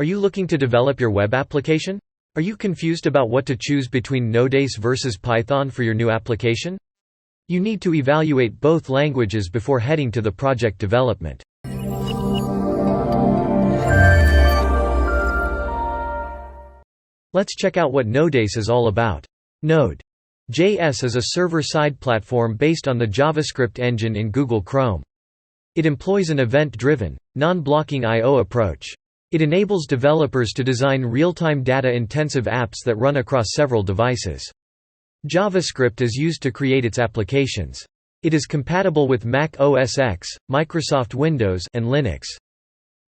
Are you looking to develop your web application? Are you confused about what to choose between Node.js versus Python for your new application? You need to evaluate both languages before heading to the project development. Let's check out what Node.js is all about. Node.js is a server-side platform based on the JavaScript engine in Google Chrome. It employs an event-driven, non-blocking I/O approach. It enables developers to design real-time data-intensive apps that run across several devices. JavaScript is used to create its applications. It is compatible with Mac OS X, Microsoft Windows, and Linux.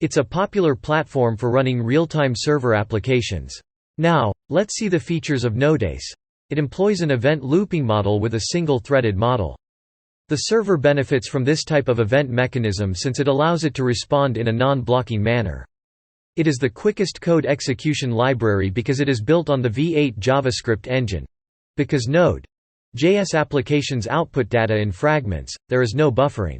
It's a popular platform for running real-time server applications. Now, let's see the features of Node.js. It employs an event looping model with a single-threaded model. The server benefits from this type of event mechanism since it allows it to respond in a non-blocking manner. It is the quickest code execution library because it is built on the V8 JavaScript engine. Because Node.js applications output data in fragments, there is no buffering.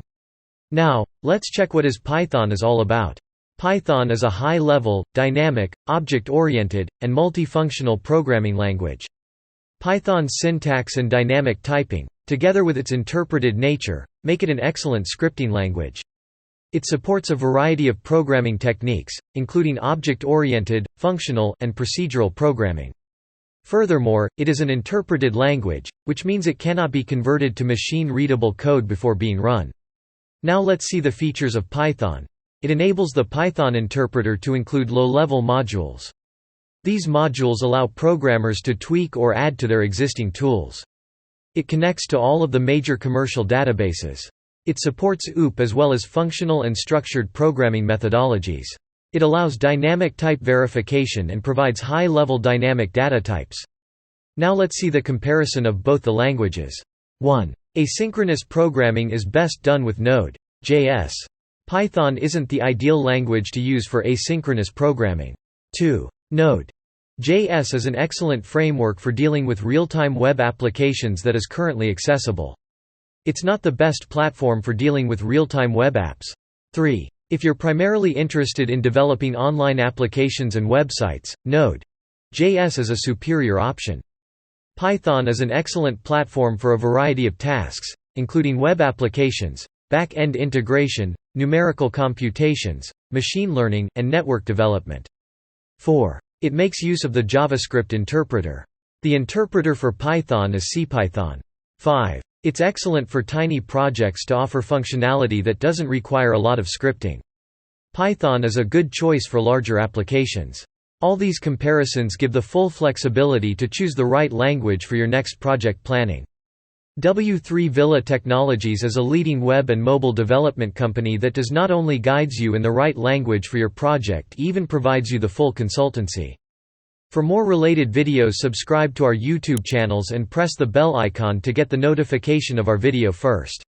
Now, let's check what Python is all about. Python is a high-level, dynamic, object-oriented, and multifunctional programming language. Python's syntax and dynamic typing, together with its interpreted nature, make it an excellent scripting language. It supports a variety of programming techniques, including object-oriented, functional, and procedural programming. Furthermore, it is an interpreted language, which means it cannot be converted to machine-readable code before being run. Now let's see the features of Python. It enables the Python interpreter to include low-level modules. These modules allow programmers to tweak or add to their existing tools. It connects to all of the major commercial databases. It supports OOP as well as functional and structured programming methodologies. It allows dynamic type verification and provides high-level dynamic data types. Now let's see the comparison of both the languages. 1. Asynchronous programming is best done with Node.js. Python isn't the ideal language to use for asynchronous programming. 2. Node.js is an excellent framework for dealing with real-time web applications that is currently accessible. It's not the best platform for dealing with real-time web apps. 3. If you're primarily interested in developing online applications and websites, Node.js is a superior option. Python is an excellent platform for a variety of tasks, including web applications, back-end integration, numerical computations, machine learning, and network development. 4. It makes use of the JavaScript interpreter. The interpreter for Python is CPython. 5. It's excellent for tiny projects to offer functionality that doesn't require a lot of scripting. Python is a good choice for larger applications. All these comparisons give the full flexibility to choose the right language for your next project planning. W3 Villa Technologies is a leading web and mobile development company that does not only guides you in the right language for your project, even provides you the full consultancy. For more related videos, subscribe to our YouTube channels and press the bell icon to get the notification of our video first.